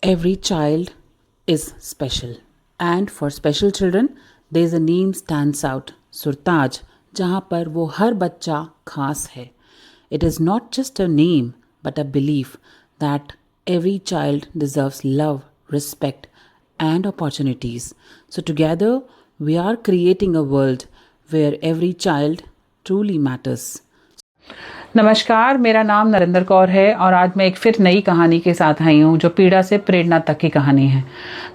Every child is special, and for special children, there is a name stands out, Surtaj, जहाँ पर वो हर बच्चा खास है. It is not just a name, but a belief that every child deserves love, respect, and opportunities. So together, we are creating a world where every child truly matters. नमस्कार, मेरा नाम नरेंद्र कौर है और आज मैं एक फिर नई कहानी के साथ आई हूँ जो पीड़ा से प्रेरणा तक की कहानी है।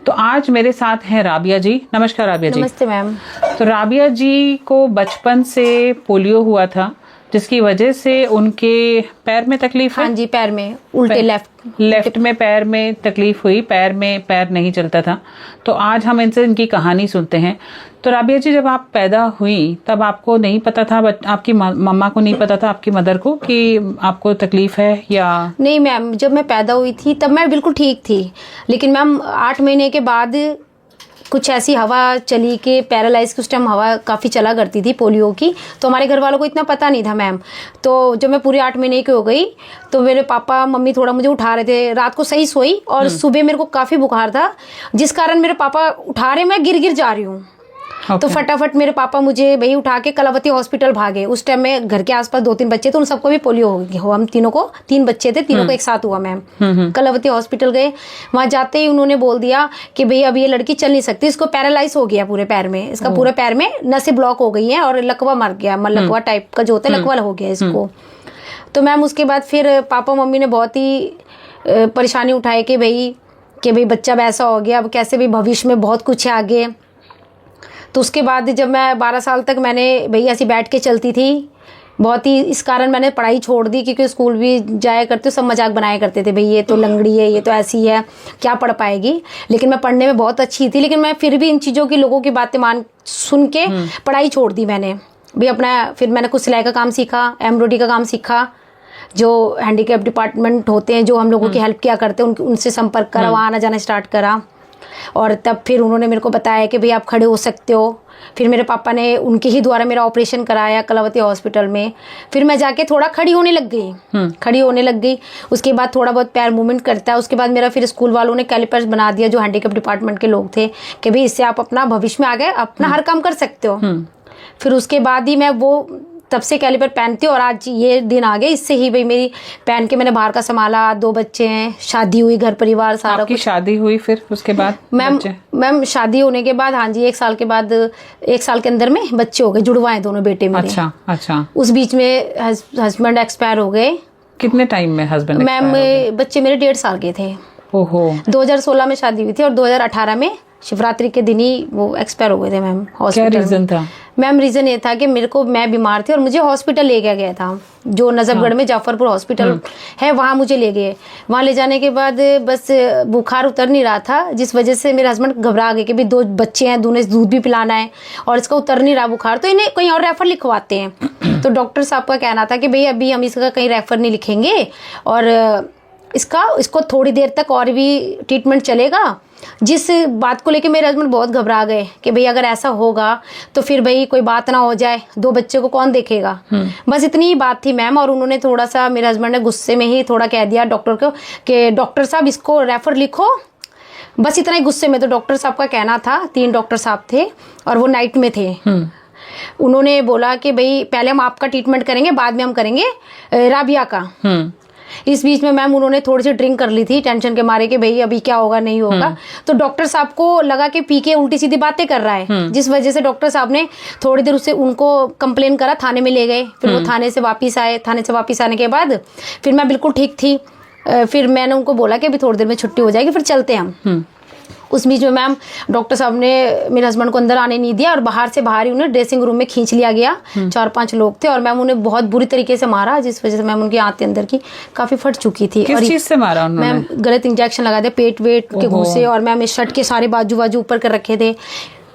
तो आज मेरे साथ हैं राबिया जी। नमस्कार राबिया जी। नमस्ते मैम। तो राबिया जी को बचपन से पोलियो हुआ था जिसकी वजह से उनके पैर में तकलीफ है। हाँ जी, पैर में उल्टे लेफ्ट में पैर में तकलीफ हुई, पैर नहीं चलता था। तो आज हम इनसे इनकी कहानी सुनते हैं। तो राबिया जी, जब आप पैदा हुई तब आपको नहीं पता था, आपकी मम्मा को नहीं पता था, आपकी मदर को, कि आपको तकलीफ है या नहीं? मैम, जब मैं पैदा हुई थी तब मैं बिल्कुल ठीक थी, लेकिन मैम 8 महीने के बाद कुछ ऐसी हवा चली कि पैरालाइज के उस टाइम हवा काफ़ी चला करती थी पोलियो की, तो हमारे घर वालों को इतना पता नहीं था मैम। तो जब मैं पूरी 8 महीने की हो गई तो मेरे पापा मम्मी थोड़ा मुझे उठा रहे थे, रात को सही सोई और सुबह मेरे को काफ़ी बुखार था, जिस कारण मेरे पापा उठा रहे, मैं गिर जा रही हूँ। तो फटाफट मेरे पापा मुझे वही उठा के कलावती हॉस्पिटल भागे। उस टाइम में घर के आसपास 2-3 बच्चे थे, उन सबको भी पोलियो हो। हम तीनों को 3 बच्चे थे, तीनों को एक साथ हुआ मैम। कलावती हॉस्पिटल गए, वहां जाते ही उन्होंने बोल दिया कि भाई अब ये लड़की चल नहीं सकती, इसको पैरालाइज हो गया पूरे पैर में, इसका पूरे पैर में नसें ब्लॉक हो गई हैं और लकवा मर गया, लकवा टाइप का जो होता है लकवा हो गया इसको। तो मैम उसके बाद फिर पापा मम्मी ने बहुत ही परेशानी उठाई कि भाई बच्चा वैसा हो गया, अब कैसे भी भविष्य में बहुत कुछ है आगे। तो उसके बाद जब मैं 12 साल तक मैंने भैया ऐसी बैठ के चलती थी, बहुत ही इस कारण मैंने पढ़ाई छोड़ दी, क्योंकि स्कूल भी जाया करते सब मजाक बनाया करते थे, भाई ये तो लंगड़ी है, ये तो ऐसी है, क्या पढ़ पाएगी। लेकिन मैं पढ़ने में बहुत अच्छी थी, लेकिन मैं फिर भी इन चीज़ों की लोगों की बातें सुन के पढ़ाई छोड़ दी मैंने भी अपना। फिर मैंने कुछ सिलाई का काम सीखा, एम्ब्रॉयडरी का काम सीखा, जो हैंडीकैप डिपार्टमेंट होते हैं जो हम लोगों की हेल्प किया करते हैं उनसे संपर्क करा, वहाँ आना जाना स्टार्ट करा। और तब फिर उन्होंने मेरे को बताया कि भाई आप खड़े हो सकते हो। फिर मेरे पापा ने उनके ही द्वारा मेरा ऑपरेशन कराया कलावती हॉस्पिटल में। फिर मैं जाके थोड़ा खड़ी होने लग गई। उसके बाद थोड़ा बहुत पैर मूवमेंट करता है। उसके बाद मेरा फिर स्कूल वालों ने कैलिपर्स बना दिया, जो हैंडीकैप डिपार्टमेंट के लोग थे, कि भाई इससे आप अपना भविष्य में आगे अपना हर काम कर सकते हो। फिर उसके बाद ही मैं वो तब से कैलिपर पहनती हूँ और आज ये दिन आ गए, इससे ही भाई मेरी पहन के मैंने बाहर का संभाला, 2 बच्चे हैं, शादी हुई, घर परिवार सारा। आपकी शादी हुई फिर उसके बाद? मैम शादी होने के बाद, हाँ जी, 1 साल के बाद, 1 साल के अंदर में बच्चे हो गए, जुड़वा हैं दोनों बेटे मेरे। अच्छा। उस बीच में हस्बैंड एक्सपायर हो गए। कितने टाइम में हस्बैंड? मैम बच्चे मेरे 1.5 साल के थे। ओहो। 2016 में शादी हुई थी और 2018 में शिवरात्रि के दिन ही वो एक्सपायर हो गए थे मैम हॉस्पिटल। क्या रीजन था? मैम रीज़न ये था कि मैं बीमार थी और मुझे हॉस्पिटल ले गया था, जो नजफगढ़ में जाफरपुर हॉस्पिटल है, वहाँ मुझे ले गए। वहाँ ले जाने के बाद बस बुखार उतर नहीं रहा था, जिस वजह से मेरे हस्बैंड घबरा गए कि भाई 2 बच्चे हैं, दोनों दूध भी पिलाना है और इसका उतर नहीं रहा बुखार, तो इन्हें कहीं और रेफर लिखवाते हैं। तो डॉक्टर साहब का कहना था कि भाई अभी हम इसका कहीं रेफर नहीं लिखेंगे और इसको थोड़ी देर तक और भी ट्रीटमेंट चलेगा। जिस बात को लेके मेरे हस्बैंड बहुत घबरा गए कि भाई अगर ऐसा होगा तो फिर भाई कोई बात ना हो जाए, 2 बच्चे को कौन देखेगा। बस इतनी ही बात थी मैम। और उन्होंने थोड़ा सा, मेरे हस्बैंड ने गुस्से में ही थोड़ा कह दिया डॉक्टर को कि डॉक्टर साहब इसको रेफर लिखो, बस इतना ही गुस्से में। तो डॉक्टर साहब का कहना था, 3 डॉक्टर साहब थे और वो नाइट में थे। उन्होंने बोला कि भाई पहले हम आपका ट्रीटमेंट करेंगे, बाद में हम करेंगे राबिया का। इस बीच में मैम उन्होंने थोड़ी सी ड्रिंक कर ली थी टेंशन के मारे कि भाई अभी क्या होगा नहीं होगा। तो डॉक्टर साहब को लगा कि पी के उल्टी सीधी बातें कर रहा है, जिस वजह से डॉक्टर साहब ने थोड़ी देर उससे उनको कंप्लेन करा, थाने में ले गए। फिर वो थाने से वापस आए। थाने से वापस आने के बाद फिर मैं बिल्कुल ठीक थी। फिर मैंने उनको बोला कि अभी थोड़ी देर में छुट्टी हो जाएगी, फिर चलते हैं हम। उस बीच में मैम डॉक्टर साहब ने मेरे हस्बैंड को अंदर आने नहीं दिया और बाहर से बाहर ही उन्हें ड्रेसिंग रूम में खींच लिया गया। 4-5 लोग थे और मैम उन्हें बहुत बुरी तरीके से मारा, जिस वजह से मैम उनकी आंतें अंदर की काफी फट चुकी थी। किस चीज से मारा उन्होंने? मैम गलत इंजेक्शन लगा दिया, पेट वेट के घूसे, और मैम इस शर्ट के सारे बाजू ऊपर कर रखे थे।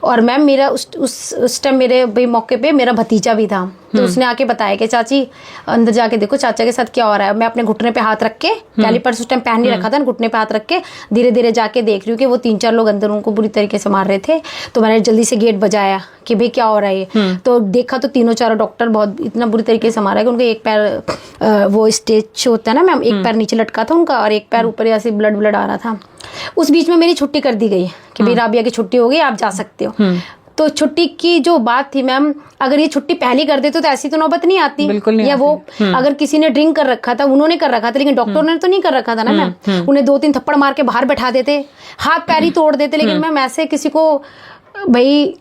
और मैम मेरा उस टाइम मेरे भाई मौके पे मेरा भतीजा भी था, तो उसने आके बताया कि चाची अंदर जाके देखो चाचा के साथ क्या हो रहा है। मैं अपने घुटने पे हाथ रख के, कैलिपर्स उस टाइम पहन नहीं रखा था, घुटने पे हाथ रख के धीरे धीरे जाके देख रही हूँ कि वो 3-4 लोग अंदर उनको बुरी तरीके से मार रहे थे। तो मैंने जल्दी से गेट बजाया कि भाई क्या हो रहा है। तो देखा तो 3-4 डॉक्टर बहुत इतना बुरी तरीके से मारा है कि उनके एक पैर वो स्टेज होता है ना मैम, एक पैर नीचे लटका था उनका और एक पैर ऊपर ऐसे ब्लड आ रहा था। उस बीच में मेरी छुट्टी कर दी गई कि भाई राबिया की छुट्टी हो गई, आप जा सकते हो। तो छुट्टी की जो बात थी मैम, अगर ये छुट्टी पहले कर देते तो ऐसी तो नौबत नहीं आती। बिल्कुल नहीं या आती। वो अगर किसी ने ड्रिंक कर रखा था, उन्होंने कर रखा था, लेकिन डॉक्टर ने तो नहीं कर रखा था ना मैम। उन्हें 2-3 थप्पड़ मार के बाहर बैठा देते, हाथ पैर ही तोड़ देते। लेकिन मैम ऐसे किसी को भाई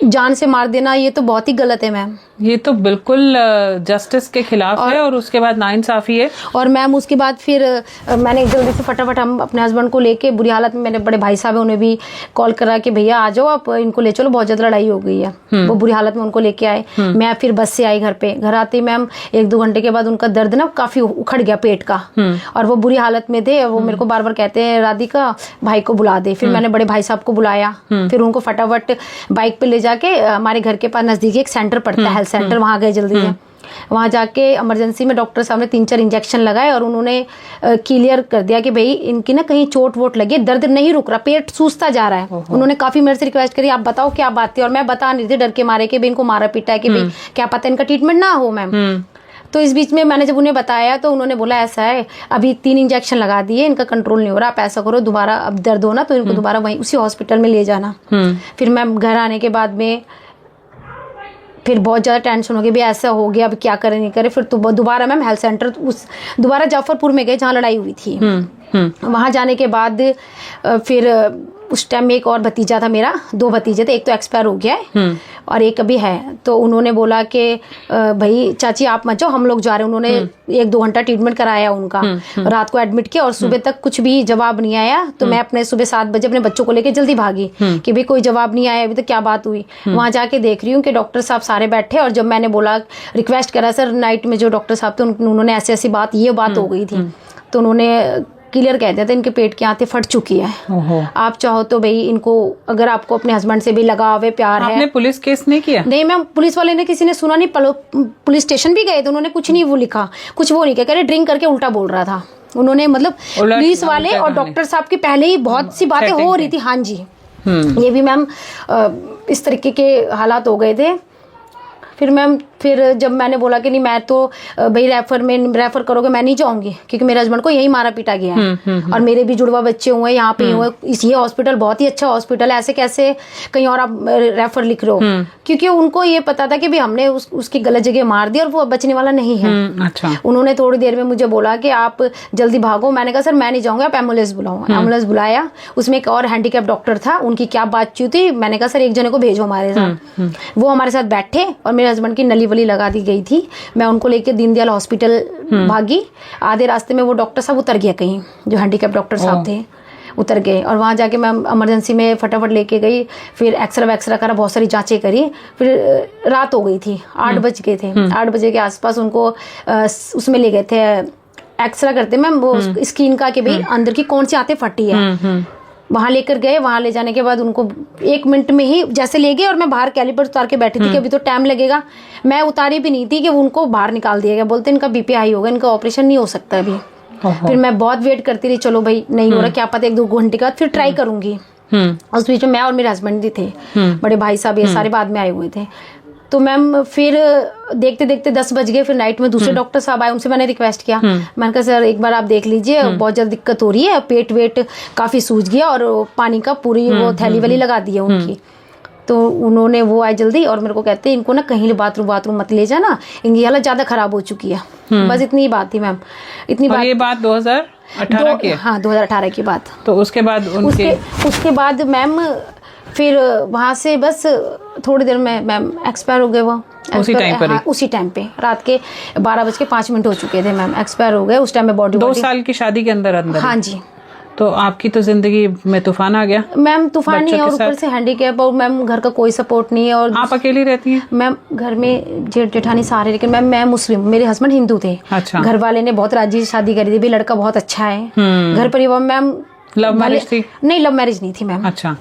जान से मार देना, ये तो बहुत ही गलत है मैम। ये तो बिल्कुल जस्टिस के खिलाफ है और उसके बाद नाइंसाफी है। और मैम उसके बाद फिर मैंने जल्दी से फटाफट हम अपने हस्बैंड को लेके, बुरी हालत में मेरे बड़े भाई साहब है, उन्हें भी कॉल करा कि भैया आ जाओ, आप इनको ले चलो, बहुत ज़्यादा लड़ाई हो गई है। वो बुरी हालत में उनको लेके आए। मैं फिर बस से आई घर पे। घर आते ही मैम 1-2 घंटे के बाद उनका दर्द ना काफ़ी उखड़ गया पेट का, और वो बुरी हालत में थे। वो मेरे को बार बार कहते हैं राधिका भाई को बुला दे। फिर मैंने बड़े भाई साहब को बुलाया, फिर उनको फटाफट बाइक पे ले जाके हमारे घर के पास नज़दीकी एक सेंटर पड़ता है, हेल्थ सेंटर, वहाँ गए जल्दी से। वहाँ जाके इमरजेंसी में डॉक्टर साहब ने 3-4 इंजेक्शन लगाए और उन्होंने क्लियर कर दिया कि भाई इनकी ना कहीं चोट वोट लगी, दर्द नहीं रुक रहा, पेट सूजता जा रहा है। उन्होंने काफ़ी मेरे से रिक्वेस्ट करी, आप बताओ क्या बात थी, और मैं बता नहीं थी डर के मारे कि भाई इनको मारा पीटा है, कि भाई क्या पता इनका ट्रीटमेंट ना हो मैम। तो इस बीच में मैंने जब उन्हें बताया तो उन्होंने बोला ऐसा है, अभी 3 इंजेक्शन लगा दिए, इनका कंट्रोल नहीं हो रहा, आप ऐसा करो दोबारा, अब दर्द हो ना तो इनको दोबारा वहीं उसी हॉस्पिटल में ले जाना। फिर मैं घर आने के बाद में फिर बहुत ज़्यादा टेंशन हो गई, भी ऐसा हो गया, अब क्या करें नहीं करें। फिर तो दोबारा मैम हेल्थ सेंटर दोबारा जाफरपुर में गए जहाँ लड़ाई हुई थी। वहाँ जाने के बाद फिर उस टाइम में एक और भतीजा था मेरा, 2 भतीजे थे, एक तो एक्सपायर हो गया है और एक अभी है। तो उन्होंने बोला कि भाई चाची आप मत जाओ, हम लोग जा रहे हैं। उन्होंने 1-2 घंटा ट्रीटमेंट कराया उनका, रात को एडमिट किया और सुबह तक कुछ भी जवाब नहीं आया। तो मैं अपने सुबह 7 बजे अपने बच्चों को लेकर जल्दी भागी कि भाई कोई जवाब नहीं आया, अभी तो क्या बात हुई। वहाँ जाके देख रही हूँ कि डॉक्टर साहब सारे बैठे, और जब मैंने बोला रिक्वेस्ट करा सर नाइट में जो डॉक्टर साहब थे उन्होंने ऐसी ऐसी बात, ये बात हो गई थी, तो उन्होंने क्लियर कह दिया था इनके पेट की आंतें फट चुकी है। आप चाहो तो भाई इनको, अगर आपको अपने हस्बैंड से भी लगाव है, प्यार है। आपने पुलिस केस नहीं किया? नहीं मैम, पुलिस वाले ने किसी ने सुना नहीं, पुलिस स्टेशन भी गए तो उन्होंने कुछ नहीं वो लिखा, कुछ वो नहीं किया, कह रहे ड्रिंक करके उल्टा बोल रहा था। उन्होंने मतलब पुलिस वाले और डॉक्टर साहब की पहले ही बहुत सी बातें हो रही थी। हाँ जी, ये भी मैम इस तरीके के हालात हो गए थे। फिर जब मैंने बोला कि नहीं मैं तो भाई रेफर करोगे, मैं नहीं जाऊंगी, क्योंकि मेरे हस्बैंड को यही मारा पीटा गया है और मेरे भी जुड़वा बच्चे हुए यहाँ पे हुए। ये हॉस्पिटल बहुत ही अच्छा हॉस्पिटल है, ऐसे कैसे कहीं और आप रेफर लिख रहे हो? क्योंकि उनको ये पता था कि भाई हमने उसकी गलत जगह मार दी और वो बचने वाला नहीं है। अच्छा। उन्होंने थोड़ी देर में मुझे बोला कि आप जल्दी भागो। मैंने कहा सर मैं नहीं जाऊंगा, आप एम्बुलेंस बुलाओ। एम्बुलेंस बुलाया, उसमें एक और हैंडीकैप डॉक्टर था, उनकी क्या बातचीत थी। मैंने कहा सर एक जने को भेजो हमारे साथ। वो हमारे साथ बैठे और मेरे हस्बैंड की नली वली लगा दी गई थी। मैं उनको लेके दीनदयाल हॉस्पिटल भागी। आधे रास्ते में वो डॉक्टर साहब उतर गया कहीं, जो हैंडीकैप डॉक्टर साहब थे उतर गए, और वहाँ जाके मैं इमरजेंसी में फटाफट लेके गई। फिर एक्सरा वैक्सरा करा, बहुत सारी जांचें करी। फिर रात हो गई थी, 8 बज गए थे। 8 बजे के आसपास उनको उसमें ले गए थे, एक्सरा करते मैम वो स्किन का, कि भाई अंदर की कौन सी आंतें फटी है। वहाँ लेकर गए। वहाँ ले जाने के बाद उनको 1 मिनट में ही जैसे ले गए, और मैं बाहर कैलिपर उतार के बैठी थी कि अभी तो टाइम लगेगा। मैं उतारी भी नहीं थी कि उनको बाहर निकाल दिया गया। बोलते इनका बीपी हाई होगा, इनका ऑपरेशन नहीं हो सकता अभी। फिर मैं बहुत वेट करती रही, चलो भाई नहीं हो रहा, क्या पता 1-2 घंटे के बाद फिर ट्राई करूंगी। उस बीच में मैं और मेरे हस्बैंड भी थे, बड़े भाई साहब ये सारे बाद में आए हुए थे। तो मैम फिर देखते देखते 10 बज गए। फिर नाइट में दूसरे डॉक्टर साहब आए, उनसे मैंने रिक्वेस्ट किया, मैंने कहा सर एक बार आप देख लीजिए, बहुत ज्यादा दिक्कत हो रही है, पेट वेट काफी सूज गया और पानी का पूरी वो थैली वली लगा दी है उनकी। तो उन्होंने वो आए जल्दी और मेरे को कहते हैं इनको ना कहीं बाथरूम मत ले जाना, इनकी हालत ज्यादा खराब हो चुकी है। बस इतनी ही बात थी मैम, इतनी बात। ये बात 2018 की है? हाँ 2018 की बात। तो उसके बाद उसके बाद मैम फिर वहाँ से बस थोड़ी देर में मैम एक्सपायर हो गए वो। उसी टाइम पर? हाँ, उसी टाइम पे रात के 12:05 हो चुके थे मैम, एक्सपायर हो गए उस टाइम में। बॉडी 2 साल की शादी के अंदर? हाँ जी। तो आपकी तो जिंदगी में तूफान आ गया मैम। तूफान ही है, और ऊपर से हैंडीकैप, और मैम घर का कोई सपोर्ट नहीं है। और आप अकेली रहती हैं? मैम घर में जेठ जेठानी सारे, लेकिन मैम मैं मुस्लिम, मेरे हस्बैंड हिंदू थे। अच्छा। घर वाले ने बहुत राजी से शादी करी थी, भी लड़का बहुत अच्छा है। घर परिवार मैम लव मैरिज थी? नहीं, लव मैरिज नहीं थी मैम। अच्छा।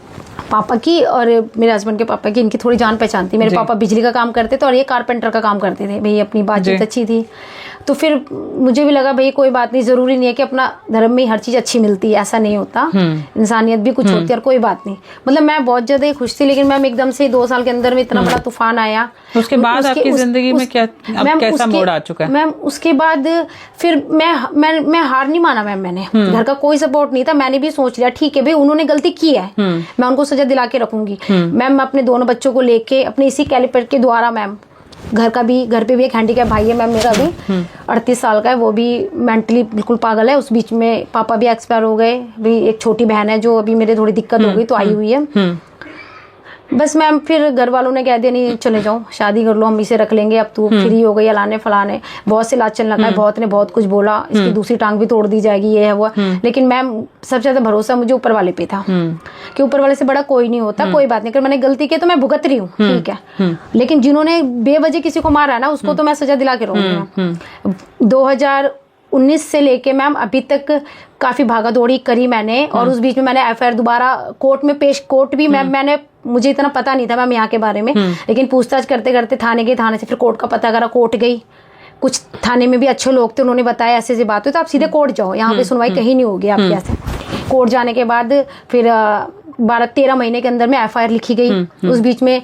पापा की और मेरे हस्बैंड के पापा की, इनकी थोड़ी जान पहचान थी। मेरे जी। पापा बिजली का काम करते थे और ये कारपेंटर का काम करते थे भाई, अपनी बातचीत जी। अच्छी थी। तो फिर मुझे भी लगा भाई कोई बात नहीं, ज़रूरी नहीं है कि अपना धर्म में ही हर चीज़ अच्छी मिलती है, ऐसा नहीं होता, इंसानियत भी कुछ होती है और कोई बात नहीं। मतलब मैं बहुत ज़्यादा ही खुश थी, लेकिन मैम एकदम से 2 साल के अंदर में इतना बड़ा तूफान आया। उसके बाद आपकी जिंदगी में क्या अब मैम कैसा मोड़ आ चुका है? मैम उसके बाद फिर मैं हार नहीं माना मैम। मैंने घर का कोई सपोर्ट नहीं था, मैंने भी सोच लिया ठीक है भाई उन्होंने गलती की है, मैं उनको सजा दिला के रखूंगी। मैम मैं अपने दोनों बच्चों को लेके अपने इसी कैलिपर के द्वारा मैम, घर पे भी एक हैंडीकैप भाई है मैम मेरा भी 38 साल का है, वो भी मेंटली बिल्कुल पागल है। उस बीच में पापा भी एक्सपायर हो गए, भी एक छोटी बहन है जो अभी मेरे थोड़ी दिक्कत हो गई तो आई हुई है। बस मैम फिर घर वालों ने कह दिया नहीं चले जाओ शादी कर लो, हम इसे रख लेंगे, अब तू फ्री हो गई, अलाने फलाने बहुत से इलाज चलने लगा है, बहुत ने बहुत कुछ बोला, इसकी दूसरी टांग भी तोड़ दी जाएगी, ये है वो। लेकिन मैम सबसे ज्यादा भरोसा मुझे ऊपर वाले पे था कि ऊपर वाले से बड़ा कोई नहीं होता, कोई बात नहीं, अगर मैंने गलती की तो मैं भुगत रही हूँ ठीक है, लेकिन जिन्होंने बेवजह किसी को मारा है ना उसको तो मैं सजा दिला के रहूंगी। 2019 से लेके मैम अभी तक काफी भागा दौड़ी करी मैंने, और उस बीच में मैंने एफआईआर दोबारा कोर्ट भी मैंने मुझे इतना पता नहीं था मैम यहाँ के बारे में, लेकिन पूछताछ करते करते थाने गई, थाने से फिर कोर्ट का पता करा, कोर्ट गई, कुछ थाने में भी अच्छे लोग थे, उन्होंने बताया ऐसे ऐसी बात हुई तो आप सीधे कोर्ट जाओ, यहाँ पे सुनवाई कहीं नहीं होगी आपके ऐसे। कोर्ट जाने के बाद फिर 12-13 महीने के अंदर में एफआईआर लिखी गई। उस बीच में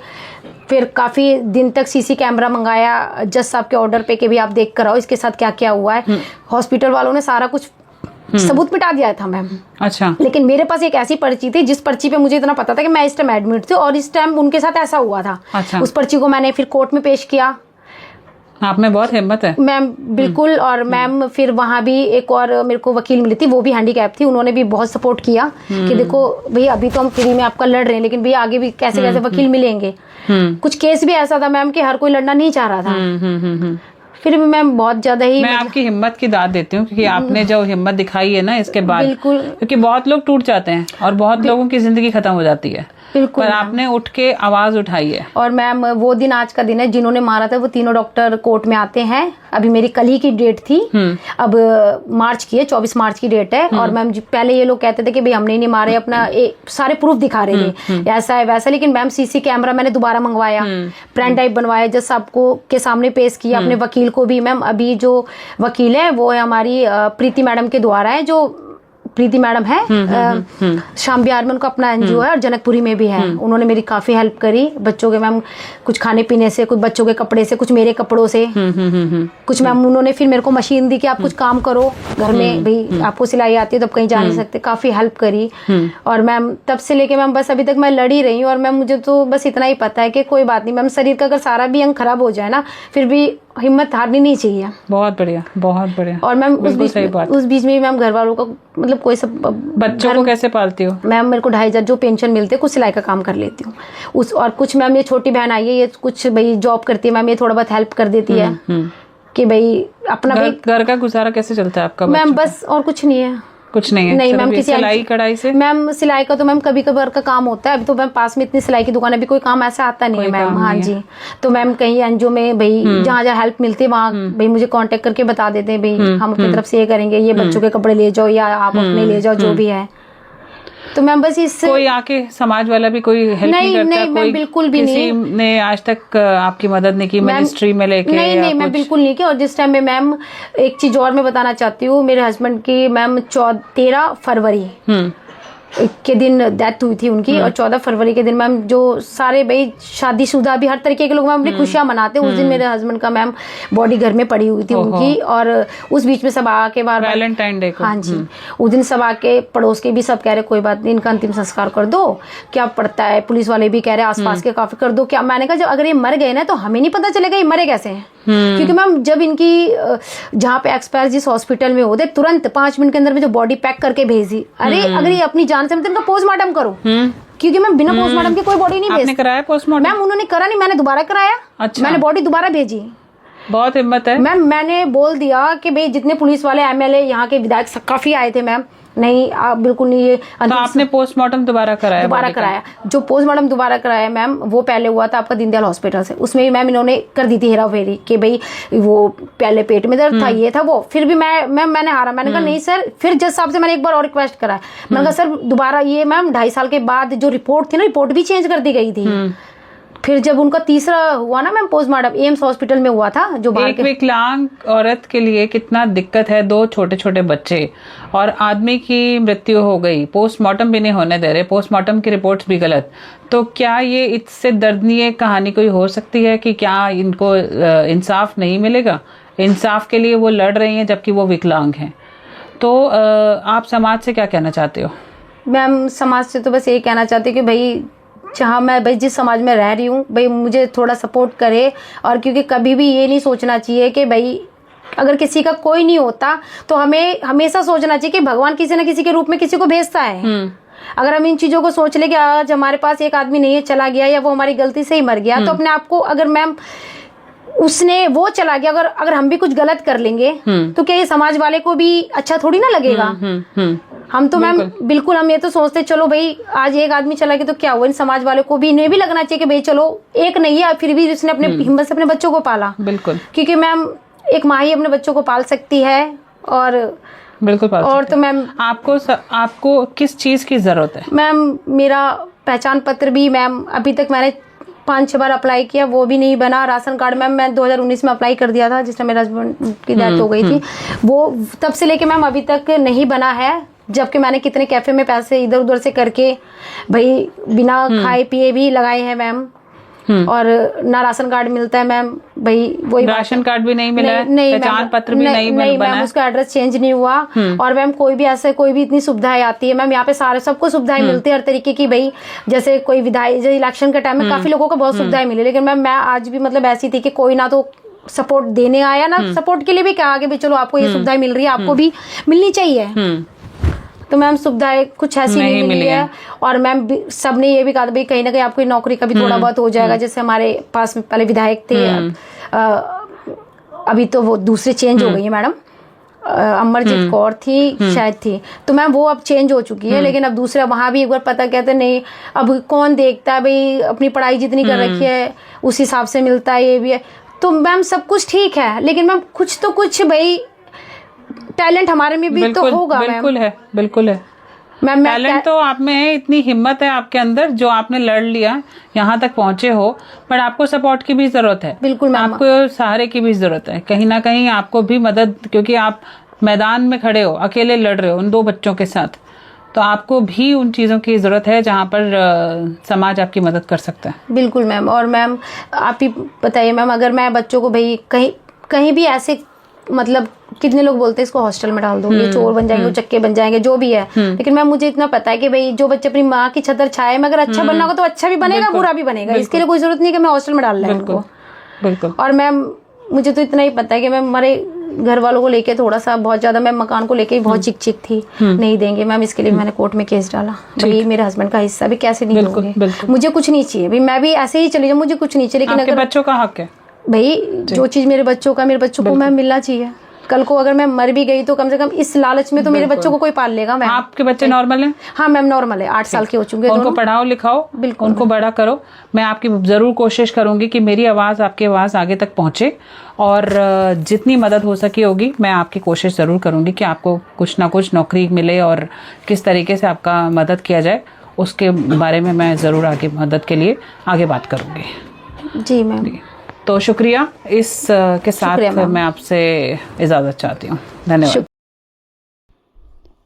फिर काफी दिन तक सीसी कैमरा मंगाया जज साहब के ऑर्डर पे कि भी आप देख कर आओ इसके साथ क्या क्या हुआ है। हॉस्पिटल वालों ने सारा कुछ सबूत मिटा दिया था मैम। अच्छा। लेकिन मेरे पास एक ऐसी पर्ची थी जिस पर्ची पे मुझे इतना पता था कि मैं इस टाइम एडमिट थी और इस टाइम उनके साथ ऐसा हुआ था। अच्छा। उस पर्ची को मैंने फिर कोर्ट में पेश किया। आप में बहुत हिम्मत है मैम बिल्कुल। और मैम फिर वहाँ भी एक और मेरे को वकील मिली थी, वो भी हैंडीकैप थी, उन्होंने भी बहुत सपोर्ट किया कि देखो भैया अभी तो हम फ्री में आपका लड़ रहे हैं, लेकिन भैया आगे भी कैसे कैसे वकील मिलेंगे। कुछ केस भी ऐसा था मैम कि हर कोई लड़ना नहीं चाह रहा था। फिर भी मैम बहुत ज्यादा ही मैं आपकी हिम्मत की दाद देती हूँ, क्योंकि आपने जो हिम्मत दिखाई है ना इसके बाद, बिल्कुल, क्योंकि बहुत लोग टूट जाते हैं और बहुत लोगों की जिंदगी खत्म हो जाती है, बिल्कुल, पर आपने उठ के आवाज उठाई है। और मैम वो दिन आज का दिन है, जिन्होंने मारा था वो तीनों डॉक्टर कोर्ट में आते हैं। अभी मेरी कल ही की डेट थी, अब मार्च की है, 24 मार्च की डेट है। और मैम पहले ये लोग कहते थे कि भाई हमने नहीं मारे, अपना सारे प्रूफ दिखा रहे थे ऐसा है वैसा, लेकिन मैम सीसी कैमरा मैंने दोबारा मंगवाया, पेन ड्राइव बनवाया, जज साहब को के सामने पेश किया, अपने वकील को भी। मैम अभी जो वकील है वो है हमारी प्रीति मैडम के द्वारा है, जो प्रीति मैडम है शाम बिहार में उनका अपना एनजीओ है और जनकपुरी में भी है। उन्होंने मेरी काफी हेल्प करी बच्चों के मैम, कुछ खाने पीने से, कुछ बच्चों के कपड़े से, कुछ मेरे कपड़ों से, कुछ मैम उन्होंने फिर मेरे को मशीन दी कि आप कुछ काम करो घर में, भाई आपको सिलाई आती है तो आप कहीं जा नहीं सकते, काफी हेल्प करी। और मैम तब से लेके मैम बस अभी तक मैं लड़ी रही हूँ। और मैम मुझे तो बस इतना ही पता है कि कोई बात नहीं मैम, शरीर का अगर सारा भी अंग खराब हो जाए ना फिर भी हिम्मत हारनी नहीं चाहिए। बहुत बढ़िया, बहुत बढ़िया। और मैम उस बीच में मैम घर वालों का मतलब कोई सब बच्चों को कैसे पालती हो? मैम मेरे को 2,500 जो पेंशन मिलते है, कुछ सिलाई का काम कर लेती हूँ उस, और कुछ मैम ये छोटी बहन आई है, ये कुछ भाई जॉब करती है मैम, ये थोड़ा बहुत हेल्प कर देती है कि भाई अपना घर का गुजारा कैसे चलता है आपका? मैम बस और कुछ नहीं है, कुछ नहीं है। नहीं मैम, किसी सिलाई कढ़ाई से? मैम सिलाई का तो मैम कभी कभार का काम होता है, अभी तो मैम पास में इतनी सिलाई की दुकान, अभी कोई काम ऐसा आता नहीं है मैम। हाँ जी, तो मैम कहीं एनजीओ में भाई जहाँ जहाँ हेल्प मिलती है वहाँ भाई मुझे कांटेक्ट करके बता देते हैं, भाई हम अपनी तरफ से ये करेंगे, ये बच्चों के कपड़े ले जाओ या आप अपने ले जाओ, जो भी है। तो मैम बस इससे कोई आके समाज वाला भी कोई हेल्प नहीं करता? नहीं मैम बिल्कुल भी नहीं। किसी ने आज तक आपकी मदद नहीं की मिनिस्ट्री में लेके? नहीं मैं बिल्कुल नहीं की। और जिस टाइम में मैम एक चीज और मैं बताना चाहती हूँ, मेरे हस्बैंड की मैम 13 फरवरी के दिन डेथ हुई थी उनकी, और 14 फरवरी के दिन मैम जो सारे भाई शादीशुदा भी हर तरीके के लोग मैम अपनी खुशियां मनाते हैं, उस दिन मेरे हस्बैंड का मैम बॉडी घर में पड़ी हुई थी उनकी। और उस बीच में सब आके बार वैलेंटाइन डे को, हाँ जी, उस दिन सब आके पड़ोस के भी सब कह रहे कोई बात नहीं, इनका अंतिम संस्कार कर दो, क्या पड़ता है, पुलिस वाले भी कह रहे आसपास के काफी कर दो। क्या मैंने कहा जब अगर ये मर गए ना तो हमें नहीं पता चलेगा ये मरे कैसे हैं, क्योंकि मैम जब इनकी जहाँ पे एक्सपायर जिस हॉस्पिटल में होते तुरंत 5 मिनट के अंदर में जो बॉडी पैक करके भेजी, अरे अगर ये अपनी जान से मतलब इनका पोस्टमार्टम करो, क्योंकि मैम बिना पोस्टमार्टम के कोई बॉडी नहीं भेजती। आपने कराया पोस्टमार्टम? मैम उन्होंने करा नहीं, मैंने दोबारा कराया। अच्छा। मैंने बॉडी दोबारा भेजी। बहुत हिम्मत है मैम। मैंने बोल दिया कि भाई जितने पुलिस वाले एमएलए यहाँ के विधायक काफी आए थे मैम, नहीं आप बिल्कुल नहीं, ये तो आपने पोस्टमार्टम दोबारा कराया? दोबारा body का? कराया। जो पोस्टमार्टम दोबारा कराया मैम, वो पहले हुआ था आपका दीनदयाल हॉस्पिटल से, उसमें भी मैम इन्होंने कर दी थी हेरा फेरी कि भाई वो पहले पेट में दर्द था, ये था वो, फिर भी मैंने हारा। मैंने कहा नहीं सर, फिर जज साहब से मैंने एक बार और रिक्वेस्ट करा, मैंने कहा सर दोबारा ये मैम 2.5 साल के बाद जो रिपोर्ट थी ना, रिपोर्ट भी चेंज कर दी गई थी। फिर जब उनका तीसरा हुआ ना मैम पोस्टमार्टम, एम्स हॉस्पिटल में हुआ था जो बाहर एक विकलांग औरत के लिए कितना दिक्कत है, 2 छोटे छोटे बच्चे और आदमी की मृत्यु हो गई, पोस्टमार्टम भी नहीं होने दे रहे, पोस्टमार्टम की रिपोर्ट्स भी गलत। तो क्या ये इससे दर्दनीय कहानी कोई हो सकती है कि क्या इनको इंसाफ नहीं मिलेगा? इंसाफ के लिए वो लड़ रही हैं जबकि वो विकलांग हैं। तो आप समाज से क्या कहना चाहते हो? मैम समाज से तो बस यही कहना चाहती हूँ कि भाई जहाँ मैं भाई जिस समाज में रह रही हूँ भाई मुझे थोड़ा सपोर्ट करे, और क्योंकि कभी भी ये नहीं सोचना चाहिए कि भाई अगर किसी का कोई नहीं होता तो हमें हमेशा सोचना चाहिए कि भगवान किसी न किसी के रूप में किसी को भेजता है। अगर हम इन चीज़ों को सोच ले कि आज हमारे पास एक आदमी नहीं है, चला गया, या वो हमारी गलती से ही मर गया, तो अपने आप को अगर मैम उसने वो चला गया, अगर हम भी कुछ गलत कर लेंगे तो क्या ये समाज वाले को भी अच्छा थोड़ी ना लगेगा? हम तो मैम बिल्कुल हम ये तो सोचते चलो भाई आज एक आदमी चला गया तो क्या हुआ, इन समाज वालों को भी इन्हें भी लगना चाहिए कि भाई चलो एक नहीं है फिर भी उसने अपने हिम्मत से अपने बच्चों को पाला। बिल्कुल, क्योंकि मैम एक माँ ही अपने बच्चों को पाल सकती है। और बिल्कुल पाल और सकते तो मैम आपको किस चीज की जरूरत है? मैम मेरा पहचान पत्र भी मैम अभी तक मैंने 5-6 बार अप्लाई किया, वो भी नहीं बना। राशन कार्ड मैम मैं 2019 में अप्लाई कर दिया था जिसमें मेरे हस्बैंड की डेथ हो गई थी, वो तब से लेके मैम अभी तक नहीं बना है, जबकि मैंने कितने कैफे में पैसे इधर उधर से करके भाई बिना खाए पिए भी लगाए हैं मैम, और ना राशन कार्ड मिलता है मैम। भाई वही राशन कार्ड भी नहीं मिला है, पहचान पत्र भी नहीं बना मैम, उसका एड्रेस चेंज नहीं हुआ। और मैम कोई भी इतनी सुविधाएं आती है मैम, यहाँ पे सारे सबको सुविधाएं मिलती है हर तरीके की। भाई जैसे कोई विधायक जैसे इलेक्शन के टाइम में काफी लोगों को बहुत सुविधाएं मिली, लेकिन मैम मैं आज भी मतलब ऐसी थी कि कोई ना तो सपोर्ट देने आया ना सपोर्ट के लिए भी कहा कि भाई चलो आपको ये सुविधाएं मिल रही है, आपको भी मिलनी चाहिए। तो मैम सुविधाएं कुछ ऐसी नहीं मिली है। और मैम सबने ये भी कहा था भाई कहीं ना कहीं आपको नौकरी का भी थोड़ा बहुत हो जाएगा। जैसे हमारे पास में पहले विधायक थे, अभी तो वो दूसरे चेंज हो गई है मैडम, अमरजीत कौर थी शायद थी, तो मैम वो अब चेंज हो चुकी है। लेकिन अब दूसरा वहाँ भी एक बार पता कहते नहीं अब कौन देखता है भाई, अपनी पढ़ाई जितनी कर रखी है उस हिसाब से मिलता है, ये भी है। तो मैम सब कुछ ठीक है, लेकिन मैम कुछ तो कुछ भाई टैलेंट हमारे में भी तो होगा। बिल्कुल है मैम, टैलेंट तो आप में है, इतनी हिम्मत है आपके अंदर जो आपने लड़ लिया, यहाँ तक पहुंचे हो। पर आपको सपोर्ट की भी जरूरत है, बिल्कुल मैम, आपको सहारे की भी जरूरत है, कहीं ना कहीं आपको भी मदद, क्योंकि आप मैदान में खड़े हो, अकेले लड़ रहे हो उन 2 बच्चों के साथ, तो आपको भी उन चीज़ों की ज़रूरत है जहाँ पर समाज आपकी मदद कर सकता है। बिल्कुल मैम। और मैम आप ही बताइए मैम, अगर मैं बच्चों को भाई कहीं भी ऐसे मतलब कितने लोग बोलते हैं इसको हॉस्टल में डाल दो, ये चोर बन जाएंगे, चक्के बन जाएंगे, जो भी है, लेकिन मैम मुझे इतना पता है कि भाई जो बच्चे अपनी माँ की छतर छाए में अगर अच्छा बनना होगा तो अच्छा भी बनेगा, बुरा भी बनेगा। इसके लिए कोई जरूरत नहीं कि मैं हॉस्टल में डाल रहा हूँ उनको। बिल्कुल। और मैम मुझे तो इतना ही पता है कि मैम हमारे घर वालों को लेके थोड़ा सा बहुत ज्यादा, मैं मकान को लेके बहुत चिक थी, नहीं देंगे मैम, इसके लिए मैंने कोर्ट में केस डाला। भाई मेरे हस्बैंड का हिस्सा भी कैसे नहीं दोगे, मुझे कुछ नहीं चाहिए भाई, मैं भी ऐसे ही चली जाऊँ, मुझे कुछ नहीं चाहिए। लेकिन अगर बच्चों का हक है भाई, जो चीज मेरे बच्चों को मैम मिलना चाहिए। कल को अगर मैं मर भी गई तो कम से कम इस लालच में तो मेरे बच्चों को कोई पाल लेगा मैम। आपके बच्चे नॉर्मल हैं? हाँ मैम नॉर्मल है, 8 साल के हो चुके हैं। उनको पढ़ाओ लिखाओ, बिल्कुल उनको बड़ा करो। मैं आपकी जरूर कोशिश करूंगी कि मेरी आवाज़ आपकी आवाज़ आगे तक पहुंचे, और जितनी मदद हो सकी होगी मैं आपकी कोशिश ज़रूर करूंगी कि आपको कुछ ना कुछ नौकरी मिले, और किस तरीके से आपका मदद किया जाए उसके बारे में मैं ज़रूर आगे मदद के लिए आगे बात करूंगी। जी मैम, तो शुक्रिया। इस के साथ मैं आपसे इजाज़त चाहती हूँ। धन्यवाद।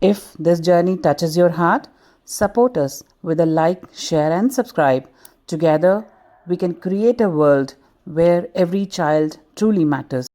If this journey touches your heart, support us with a like, share and subscribe. Together, we can create a world where every child truly matters.